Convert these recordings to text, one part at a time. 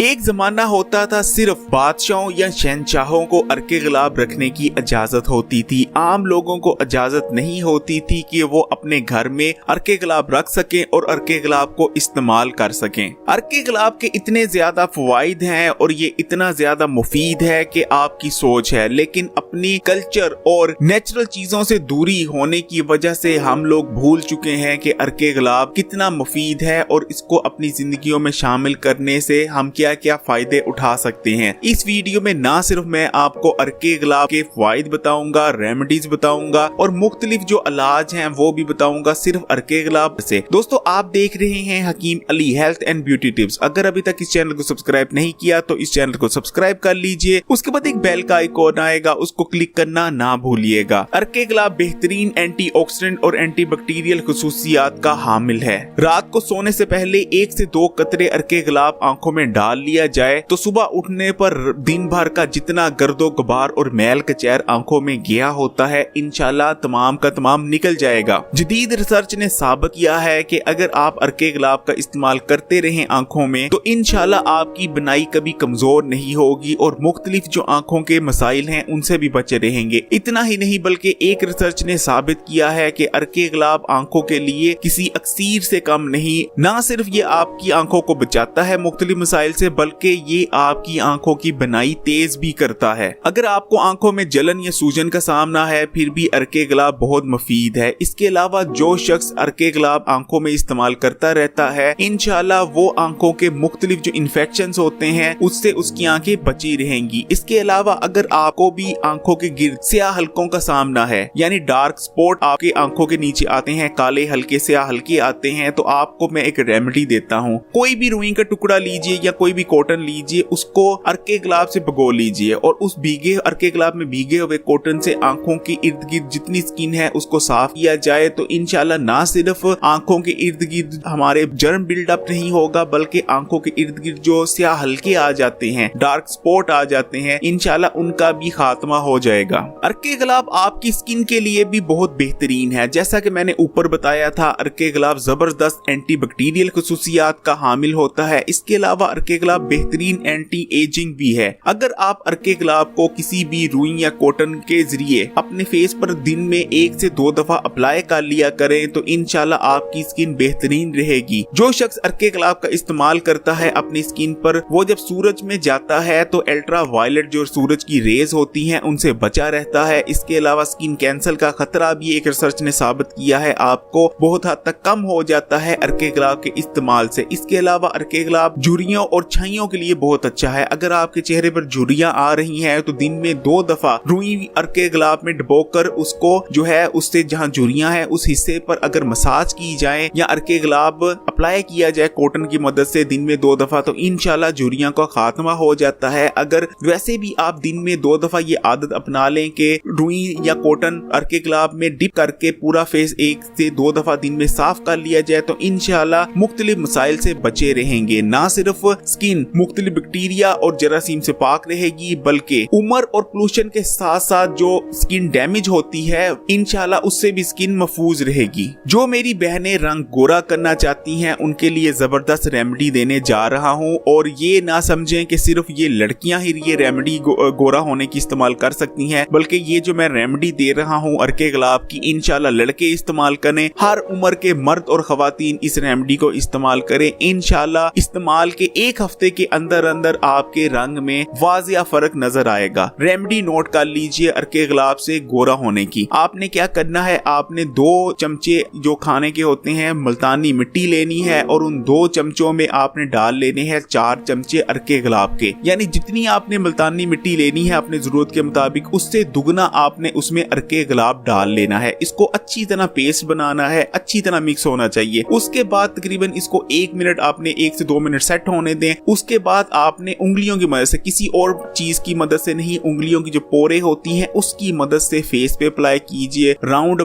एक जमाना होता था सिर्फ बादशाहों या शहंशाहों को अर्के गुलाब रखने की इजाजत होती थी। आम लोगों को इजाजत नहीं होती थी कि वो अपने घर में अर्के गुलाब रख सकें और अर्के गुलाब को इस्तेमाल कर सकें। अर्के गुलाब के इतने ज्यादा फवाइद हैं और ये इतना ज्यादा मुफीद है कि आपकी सोच है, लेकिन अपनी कल्चर और नेचुरल चीजों से दूरी होने की वजह से हम लोग भूल चुके हैं कि अर्के गुलाब कितना मुफीद है और इसको अपनी जिंदगियों में शामिल करने से हम क्या क्या फायदे उठा सकते हैं। इस वीडियो में ना सिर्फ मैं आपको अर्के गुलाब के फायदे बताऊंगा, रेमेडीज बताऊंगा और मुख्तलिफ जो इलाज हैं वो भी बताऊंगा सिर्फ अर्के गुलाब से। दोस्तों, आप देख रहे हैं Hakim Ali health and beauty tips. अगर अभी तक इस चैनल को सब्सक्राइब नहीं किया तो इस चैनल को सब्सक्राइब कर लीजिए। उसके बाद एक बेल का आइकॉन आएगा, उसको क्लिक करना ना भूलिएगा। अर्के गुलाब बेहतरीन एंटीऑक्सीडेंट और एंटीबैक्टीरियल खुसूसियात का हामिल है। रात को सोने से पहले 1 से 2 कतरे अर्के गुलाब आंखों में डाल लिया जाए तो सुबह उठने पर दिन भर का जितना गर्दो गुबार और मैल कचैर आंखों में गया होता है इंशाल्लाह तमाम का तमाम निकल जाएगा। जदीद रिसर्च ने साबित किया है कि अगर आप अर्के गुलाब का इस्तेमाल करते रहें आंखों में तो इंशाल्लाह आपकी बनाई कभी कमजोर नहीं होगी और मुख्तलिफ जो आंखों के मसाइल हैं उनसे भी बचे रहेंगे। इतना ही नहीं बल्कि एक रिसर्च ने साबित किया है कि अर्के गुलाब आंखों के लिए किसी अक्सीर से कम नहीं। ना सिर्फ ये आपकी आंखों को बचाता है मुख्तलिफ मसाइल से, बल्कि ये आपकी आंखों की बनाई तेज भी करता है। अगर आपको आंखों में जलन या सूजन का सामना है फिर भी अर्के गुलाब बहुत मुफीद है। इसके अलावा जो शख्स अर्के गुलाब आंखों में इस्तेमाल करता रहता है इंशाल्लाह वो आंखों के मुख्तलिफ जो इन्फेक्शंस होते हैं उससे उसकी आंखें बची रहेंगी। इसके अलावा अगर आपको भी आंखों के गिर्द स्याह हलकों का सामना है, यानी डार्क स्पॉट आपके आंखों के नीचे आते हैं, काले हल्के स्याह हल्के आते हैं, तो आपको मैं एक रेमेडी देता हूँ। कोई भी रुई का टुकड़ा लीजिए या कोई भी कॉटन लीजिए, उसको अर्के गुलाब से भिगो लीजिए और उस भीगे अर्के गुलाब में भीगे हुए कॉटन से आंखों के इर्द गिर्द जितनी स्किन है उसको साफ किया जाए तो इंशाल्लाह ना सिर्फ आंखों के इर्द गिर्द हमारे जर्म बिल्डअप नहीं होगा बल्कि आंखों के इर्द गिर्द जो स्याह हल्के आ जाते हैं, डार्क स्पॉट आ जाते हैं, इंशाल्लाह उनका भी खात्मा हो जाएगा। अर्के गुलाब आपकी स्किन के लिए भी बहुत बेहतरीन है। जैसा कि मैंने ऊपर बताया था, अर्के गुलाब जबरदस्त एंटीबैक्टीरियल खुसूसियात का हामिल होता है। इसके अलावा अर्के गुलाब बेहतरीन एंटी एजिंग भी है। अगर आप अर्के गुलाब को किसी भी रुई या कॉटन के जरिए अपने फेस पर दिन में 1 से 2 दफा अप्लाई कर लिया करें तो इंशाल्लाह आपकी स्किन बेहतरीन रहेगी। जो शख्स अर्के गुलाब का इस्तेमाल करता है अपनी स्किन पर, वो जब सूरज में जाता है तो अल्ट्रा वायलेट जो सूरज की रेज होती हैं उनसे बचा रहता है। इसके अलावा स्किन कैंसर का खतरा भी एक रिसर्च ने साबित किया है आपको बहुत हद तक कम हो जाता है अर्के गुलाब के इस्तेमाल से। इसके अलावा अर्के गुलाब झुर्रियों और छाइयों के लिए बहुत अच्छा है। अगर आपके चेहरे पर झुर्रियां आ रही हैं तो दिन में 2 दफा रुई अर्के गुलाब में डुबोकर उसको जो है उससे जहां झुर्रियां हैं उस हिस्से पर अगर मसाज की जाए या अर्के गुलाब अप्लाई किया जाए कॉटन की मदद से दिन में 2 दफा तो इंशाल्लाह झुर्रियां का खात्मा हो जाता है। अगर वैसे भी आप दिन में 2 दफा ये आदत अपना लें कि रुई या कॉटन अर्के गुलाब में डिप करके पूरा फेस 1 से 2 दफा दिन में साफ कर लिया जाए तो इंशाल्लाह मुख्तलिफ मसाइल से बचे रहेंगे। ना सिर्फ स्किन मुख्तलिफ बैक्टीरिया और जरासीम से पाक रहेगी बल्कि उम्र और पोल्यूशन के साथ साथ जो स्किन डैमेज होती है इंशाल्लाह उससे भी स्किन महफूज रहेगी। जो मेरी बहनें रंग गोरा करना चाहती हैं उनके लिए जबरदस्त रेमेडी देने जा रहा हूं और ये ना समझें कि सिर्फ ये लड़कियां ही ये रेमेडी गोरा होने की इस्तेमाल कर सकती हैं, बल्कि ये जो मैं रेमेडी दे रहा हूं अर्के गुलाब की इंशाल्लाह लड़के इस्तेमाल करें, हर उम्र के मर्द और खवातीन इस रेमेडी को इस्तेमाल करें। इंशाल्लाह इस्तेमाल के 1 हफ्ते के अंदर अंदर आपके रंग में वाजिया फर्क नजर आएगा। रेमेडी नोट कर लीजिए अर्के गुलाब से गोरा होने की। आपने क्या करना है, आपने 2 चमचे जो खाने के होते हैं मुल्तानी मिट्टी लेनी है और उन 2 चमचों में आपने डाल लेने हैं 4 चमचे अर्के गुलाब के, यानी जितनी आपने मुल्तानी मिट्टी लेनी है अपने जरूरत के मुताबिक उससे दुगना आपने उसमें अर्के गुलाब डाल लेना है। इसको अच्छी तरह पेस्ट बनाना है, अच्छी तरह मिक्स होना चाहिए। उसके बाद तकरीबन इसको 1 मिनट आपने 1 से 2 मिनट सेट होने दें। उसके बाद आपने उंगलियों की मदद से, किसी और चीज की मदद से नहीं, उंगलियों की जो पोरे होती हैं उसकी मदद से फेस पे अप्लाई कीजिए। राउंड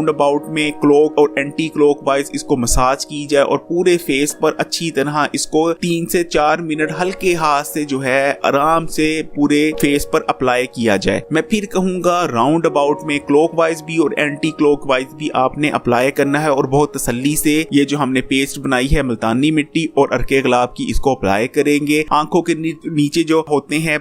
अबाउट में क्लॉक और एंटी क्लॉक वाइज इसको मसाज की जाए और पूरे फेस पर अच्छी तरह इसको 3 से 4 मिनट हल्के हाथ से जो है आराम से पूरे फेस पर अप्लाई किया जाए। मैं फिर कहूंगा राउंड अबाउट में क्लॉकवाइज भी और एंटी क्लॉकवाइज भी आपने अप्लाई करना है और बहुत तसल्ली से ये जो हमने पेस्ट बनाई है मुल्तानी मिट्टी और अर्के गुलाब की इसको इसको अप्लाई करेंगे। आंखों के नीचे जो होते हैं,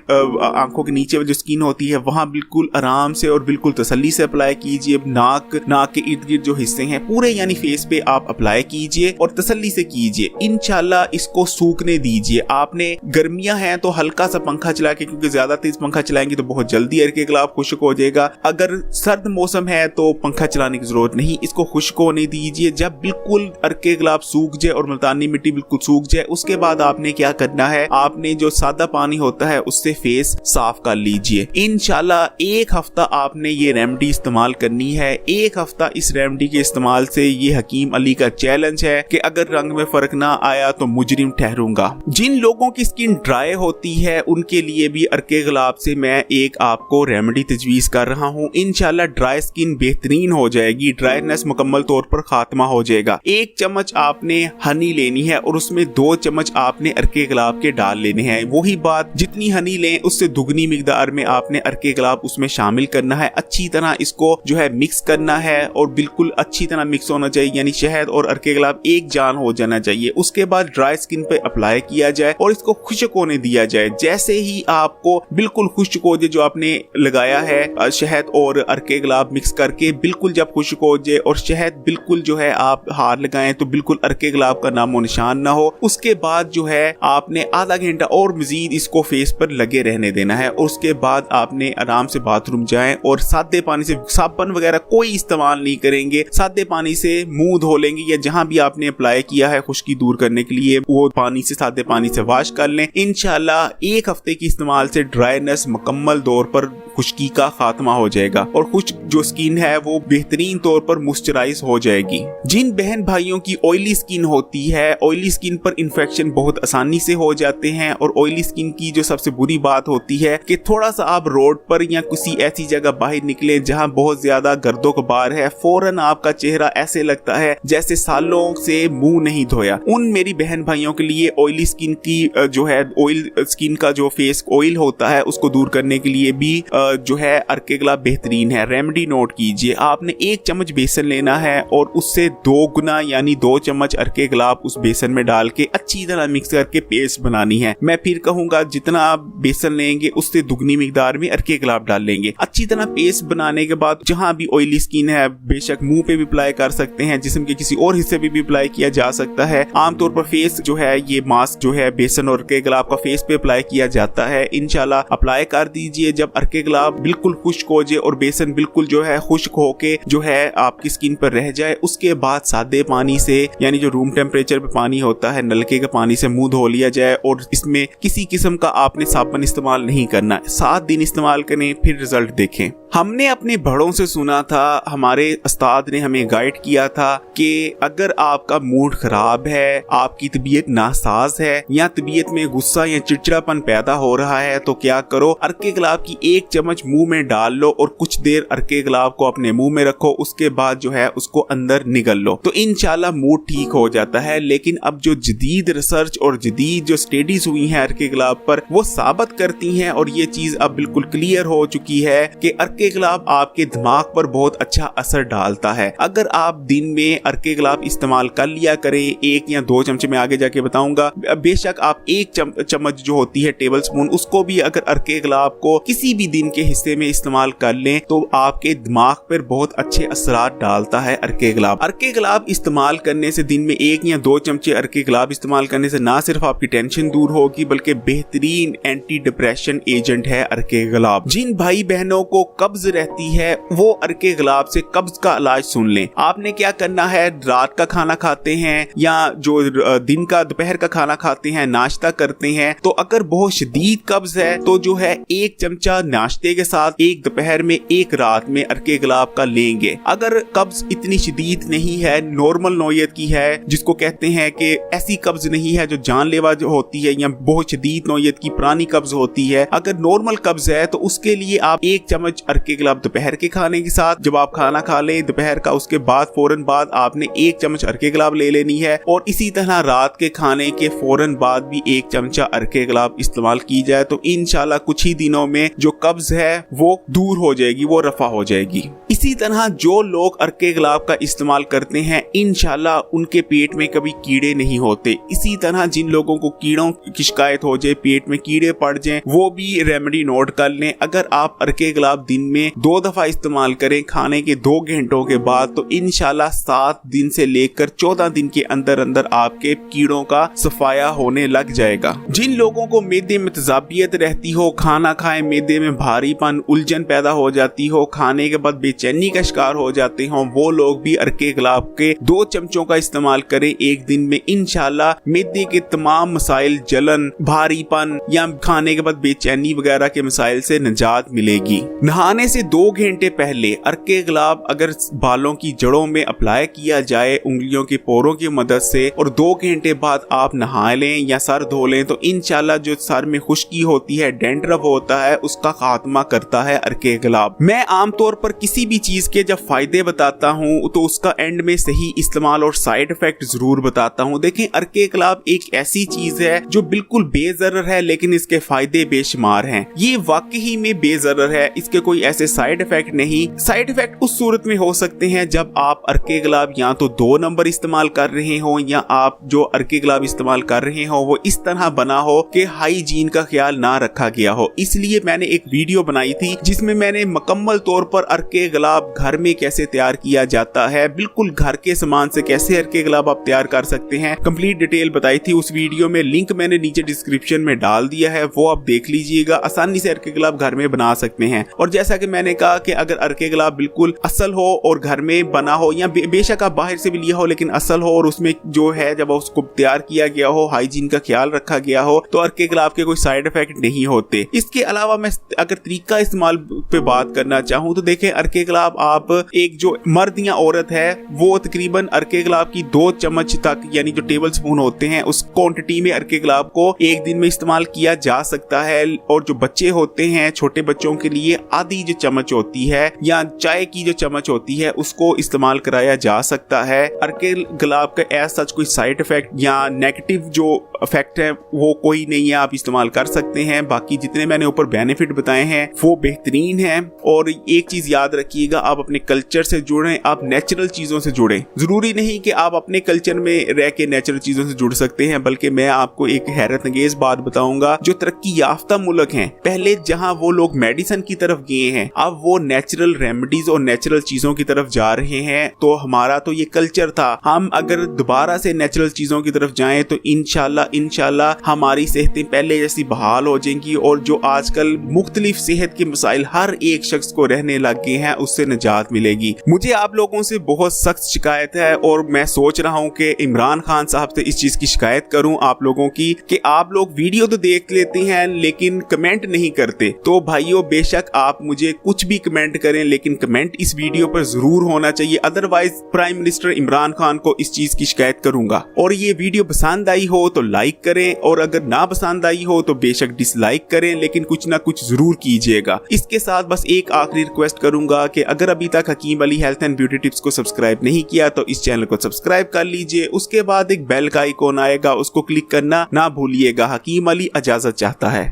आंखों के नीचे जो स्किन होती है वहां बिल्कुल आराम से और बिल्कुल तसल्ली से अप्लाई कीजिए। नाक के इर्द गिर्द जो हिस्से हैं पूरे यानी फेस पे आप अप्लाई कीजिए और तसल्ली से कीजिए। इंशाल्लाह इसको सूखने दीजिए। आपने गर्मियां हैं तो हल्का सा पंखा चला के, क्योंकि ज्यादा तेज पंखा चलाएंगे तो बहुत जल्दी अर्के गुलाब खुश्क हो जाएगा। अगर सर्द मौसम है तो पंखा चलाने की जरूरत नहीं, इसको खुश्क होने दीजिए। जब बिल्कुल अर्के गुलाब सूख जाए और मुल्तानी मिट्टी बिल्कुल सूख जाए, उसके बाद आपने क्या करना है, आपने जो सादा पानी होता है उससे फेस साफ कर लीजिए। इंशाल्लाह एक हफ्ता आपने ये रेमेडी इस्तेमाल करनी है। एक हफ्ता इस रेमेडी के इस्तेमाल से ये हकीम अली का चैलेंज है कि अगर रंग में फर्क ना आया तो मुजरिम ठहरूंगा। जिन लोगों की स्किन ड्राई होती है उनके लिए भी अर्के गुलाब से मैं एक आपको रेमेडी तजवीज कर रहा हूँ। इंशाल्लाह ड्राई स्किन बेहतरीन हो जाएगी, ड्राईनेस मुकम्मल तौर पर खात्मा हो जाएगा। 1 चम्मच आपने हनी लेनी है और उसमें 2 चम्मच आपने अर्के गुलाब के डाल लेने हैं। वही बात, जितनी हनी लें उससे दुगनी मिकदार में आपने अर्के गुलाब उसमें शामिल करना है। अच्छी तरह इसको जो है मिक्स करना है और बिल्कुल अच्छी तरह मिक्स होना चाहिए, यानी शहद और अर्के गुलाब एक जान हो जाना चाहिए। उसके बाद ड्राई स्किन पे अप्लाई किया जाए और इसको खुश्क होने दिया जाए। जैसे ही आपको बिल्कुल खुश्क हो जाए, जो आपने लगाया है शहद और अर्के गुलाब मिक्स करके, बिल्कुल जब खुश्क हो जाए और शहद बिल्कुल जो है आप हाथ लगाएं तो बिल्कुल अर्के गुलाब का नामो निशान ना हो, उसके बाद जो है आपने आधा घंटा और मजीद इसको फेस पर लगे रहने देना है। और उसके बाद आपने आराम से बाथरूम जाएं और सादे पानी से, साबुन वगैरह कोई इस्तेमाल नहीं करेंगे, सादे पानी से मुंह धो लेंगे या जहां भी आपने अप्लाई किया है खुश्की दूर करने के लिए वो पानी से, सादे पानी से वॉश कर लें। इंशाल्लाह 1 हफ्ते की इस्तेमाल से ड्राईनेस मुकम्मल तौर पर खुश्की का खात्मा हो जाएगा और खुश्क जो स्किन है वो बेहतरीन तौर पर मॉइस्चराइज हो जाएगी। जिन बहन भाइयों की ऑयली स्किन होती है, ऑयली स्किन पर इन्फेक्शन बहुत आसानी से हो जाते हैं। और ऑयली स्किन की जो सबसे बुरी बात होती है कि थोड़ा सा आप रोड पर या किसी ऐसी जगह बाहर निकले जहां बहुत ज्यादा गर्दो गुबार है, फौरन आपका चेहरा ऐसे लगता है जैसे सालों से मुंह नहीं धोया। उन मेरी बहन भाइयों के लिए ऑयली स्किन की जो है, ऑयल स्किन का जो फेस ऑयल होता है उसको दूर करने के लिए भी जो है अर्के गुलाब बेहतरीन है। रेमेडी नोट कीजिए, आपने 1 चम्मच बेसन लेना है और उससे 2 गुना यानी 2 चम्मच अर्के गुलाब उस बेसन में डाल के अच्छी तरह मिक्स करके पेस्ट बनानी है। मैं फिर कहूंगा जितना आप बेसन लेंगे उससे दुगनी मिकदार में अर्के गुलाब डाल लेंगे। अच्छी तरह पेस्ट बनाने के बाद जहां भी ऑयली स्किन है, बेशक मुंह पे भी अप्लाई कर सकते हैं, जिस्म के किसी और हिस्से पे भी अप्लाई किया जा सकता है। आमतौर पर फेस जो है ये मास्क जो है बेसन और अर्के गुलाब का फेस पे अप्लाई किया जाता है। इंशाल्लाह अप्लाई कर दीजिए। जब अर्के गुलाब बिल्कुल खुश्क हो जाए और बेसन बिल्कुल जो है खुश्क होके जो है आपकी स्किन पर रह जाए, उसके बाद सादे पानी से, यानी जो रूम टेम्परेचर पे पानी होता है, नलके के पानी से मुंह धो लिया जाए और इसमें किसी किस्म का आपने साबुन इस्तेमाल नहीं करना। 7 दिन इस्तेमाल करें फिर रिजल्ट देखें। हमने अपने बड़ों से सुना था, हमारे उस्ताद ने हमें गाइड किया था कि अगर आपका मूड खराब है, आपकी तबीयत नासाज है या तबीयत में गुस्सा या चिड़चिड़ापन पैदा हो रहा है तो क्या करो, अर्के गुलाब की 1 चम्मच मुंह में डाल लो और कुछ देर अर्के गुलाब को अपने मुंह में रखो। उसके बाद जो है उसको अंदर निगल लो तो इंशाल्लाह मूड ठीक हो जाता है। लेकिन अब जो जदीद रिसर्च और जदीद जो स्टडीज हुई हैं अर्के गुलाब पर, वो साबित करती हैं और ये चीज अब बिल्कुल क्लियर हो चुकी है कि अर्के गुलाब आपके दिमाग पर बहुत अच्छा असर डालता है। अगर आप दिन में अर्के गुलाब इस्तेमाल कर लिया करें, 1 या 2 चमचे में आगे जाके बताऊंगा, बेशक आप 1 चम्मच जो होती है टेबल स्पून, उसको भी अगर अर्के गुलाब को किसी भी दिन के हिस्से में इस्तेमाल कर लें तो आपके दिमाग पर बहुत अच्छे असरात डालता है अर्के गुलाब। अर्के गुलाब इस्तेमाल करने से, दिन में 1 या 2 चमचे अर्के गुलाब इस्तेमाल करने से ना सिर्फ आपकी टेंशन दूर होगी बल्कि बेहतरीन एंटी डिप्रेशन एजेंट है अर्के गुलाब। जिन भाई बहनों को कब्ज रहती है वो अर्के गुलाब से कब्ज का इलाज सुन लें। आपने क्या करना है, रात का खाना खाते हैं या जो दिन का दोपहर का खाना खाते हैं, नाश्ता करते हैं, तो अगर बहुत शदीद कब्ज है तो जो है 1 चमचा नाश्ते के साथ, 1 दोपहर में 1 रात में अर्के गुलाब का लेंगे। अगर कब्ज इतनी शदीद नहीं है, नॉर्मल नौयत की है, जिसको कहते हैं कि ऐसी कब्ज नहीं है जो जानलेवा जो होती है या बहुत शदीद नौयत की पुरानी कब्ज होती है, अगर नॉर्मल कब्ज है तो उसके लिए आप 1 चम्मच अर्के गुलाब दोपहर के खाने के साथ जब आप खाना खा लें दोपहर का, उसके बाद फौरन बाद आपने 1 चम्मच अर्के गुलाब ले लेनी है। और इसी तरह रात के खाने के फौरन बाद भी 1 चमचा अर्के गुलाब इस्तेमाल की जाए तो इंशाल्लाह कुछ ही दिनों में जो कब्ज है वो दूर हो जाएगी, वो रफा हो जाएगी। इसी तरह जो लोग अर्के गुलाब का इस्तेमाल करते हैं इंशाल्लाह उनके पेट में कभी कीड़े नहीं होते। इसी तरह जिन लोगों को कीड़ों की शिकायत हो जाए, पेट में कीड़े पड़ जाएं, वो भी रेमेडी नोट कर लें। अगर आप अर्के गुलाब दिन में 2 दफा इस्तेमाल करें खाने के 2 घंटों के बाद तो इंशाल्लाह 7 दिन से लेकर 14 दिन के अंदर अंदर आपके कीड़ों का सफाया होने लग जाएगा। जिन लोगों को मैदे में तेजाबियत रहती हो, खाना खाए मैदे में भारीपन, उलझन पैदा हो जाती हो, खाने के बाद बेचैनी का शिकार हो जाते हो, वो लोग भी अर्के गुलाब के 2 चमचों का इस्तेमाल करें एक दिन में। इंशाल्लाह मैदे के तमाम मसाइल, जलन, भारीपन या खाने के बाद बेचैनी वगैरह के मसाइल से निजात मिलेगी। नहाने से 2 घंटे पहले अर्के गुलाब अगर बालों की जड़ों में अप्लाई किया जाए उंगलियों के पोरों की मदद से और 2 घंटे बाद आप नहा लें या सर धो लें तो इंशाल्लाह जो सर में खुश्की होती है, डैंड्रफ होता है, उसका खात्मा करता है अर्के गुलाब। मैं आमतौर पर किसी भी चीज के जब फायदे बताता हूँ तो उसका एंड में सही इस्तेमाल और साइड इफेक्ट जरूर बताता हूँ। देखें अर्के गुलाब एक ऐसी चीज है जो बिल्कुल बेजरर है लेकिन इसके फायदे बेशुमार हैं। ये वाकई में बेजरर है, इसके कोई ऐसे साइड इफेक्ट नहीं। साइड इफेक्ट उस सूरत में हो सकते हैं जब आप अर्के गुलाब या तो 2 नंबर इस्तेमाल कर रहे हो या आप जो अर्के गुलाब इस्तेमाल कर रहे हो वो इस तरह बना हो कि हाइजीन का ख्याल ना रखा गया हो। इसलिए मैंने एक वीडियो बनाई थी जिसमें मैंने मुकम्मल तौर पर अर्के गुलाब घर में कैसे तैयार किया जाता है, बिल्कुल घर के सामान से कैसे अर्के गुलाब आप तैयार कर सकते हैं, कंप्लीट डिटेल बताई थी उस वीडियो में। लिंक मैंने नीचे डिस्क्रिप्शन में डाल दिया है, वो आप देख लीजिएगा। आसानी से अर्के गुलाब घर में बना सकते हैं। और जैसा कि मैंने कहा कि अगर अर्के गुलाब बिल्कुल असल हो और घर में बना हो या बेशक आप बाहर से भी लिया हो लेकिन असल हो और उसमें जो है जब उसको तैयार किया गया हो, हाइजीन का ख्याल रखा गया हो, तो अर्के गुलाब के कोई साइड इफेक्ट नहीं होते। इसके अलावा मैं अगर तरीका इस्तेमाल पे बात करना चाहूँ तो देखें अर्के गुलाब आप एक जो मर्द या औरत है वो तकरीबन अर्के गुलाब की 2 चम्मच तक यानी जो टेबल स्पून होते हैं उस क्वांटिटी में अर्के गुलाब को एक दिन में इस्तेमाल किया जा सकता है। और जो बच्चे होते हैं, छोटे बच्चों के लिए आधी जो चम्मच होती है या चाय की जो चम्मच होती है उसको इस्तेमाल कराया जा सकता है। अर्के गुलाब का ऐसा कोई साइड इफेक्ट या नेगेटिव जो इफेक्ट है वो कोई नहीं है, आप इस्तेमाल कर सकते हैं। बाकी जितने मैंने ऊपर बेनिफिट बताए हैं वो बेहतरीन है। और एक चीज याद रखिएगा, आप अपने कल्चर से जुड़ें, आप नेचुरल चीजों से जुड़ें। जरूरी नहीं कि आप अपने कल्चर में रह के नेचुरल चीजों से जुड़ सकते हैं, बल्कि मैं आपको एक हैरत अंगेज बात बताऊंगा। जो तरक्की याफ्ता मुल्क हैं, पहले जहां वो लोग मेडिसिन की तरफ गए हैं, अब वो नेचुरल रेमेडीज और नेचुरल चीजों की तरफ जा रहे हैं। तो हमारा तो ये कल्चर था, हम अगर दोबारा से नेचुरल चीजों की तरफ जाएं तो इंशाल्लाह हमारी सेहतें पहले जैसी बहाल हो जाएंगी और जो आजकल मुख्तलिफ सेहत के मसाइल हर एक शख्स को रहने लग गए हैं उससे निजात मिलेगी। मुझे आप लोगों से बहुत सख्त शिकायत है और मैं सोच रहा हूं कि इमरान खान साहब से इस चीज की शिकायत करूं आप लोगों की कि आप लोग वीडियो तो देख लेते हैं लेकिन कमेंट नहीं करते। तो भाइयों बेशक आप मुझे कुछ भी कमेंट करें लेकिन कमेंट इस वीडियो पर जरूर होना चाहिए, otherwise prime minister Imran Khan को इस चीज की शिकायत करूंगा। और ये वीडियो पसंद आई हो तो लाइक करें और अगर ना पसंद आई हो तो बेशक डिसलाइक करें, लेकिन कुछ ना कुछ जरूर कीजिएगा। इसके साथ बस एक आखिरी रिक्वेस्ट करूंगा कि अगर अभी तक Hakim Ali health and beauty tips को सब्सक्राइब नहीं किया तो इस चैनल को सब्सक्राइब कर लीजिए। उसके बाद एक बेल का आइकॉन आएगा, उसको क्लिक करना ना भूलिएगा। हकीम अली इजाजत चाहता है।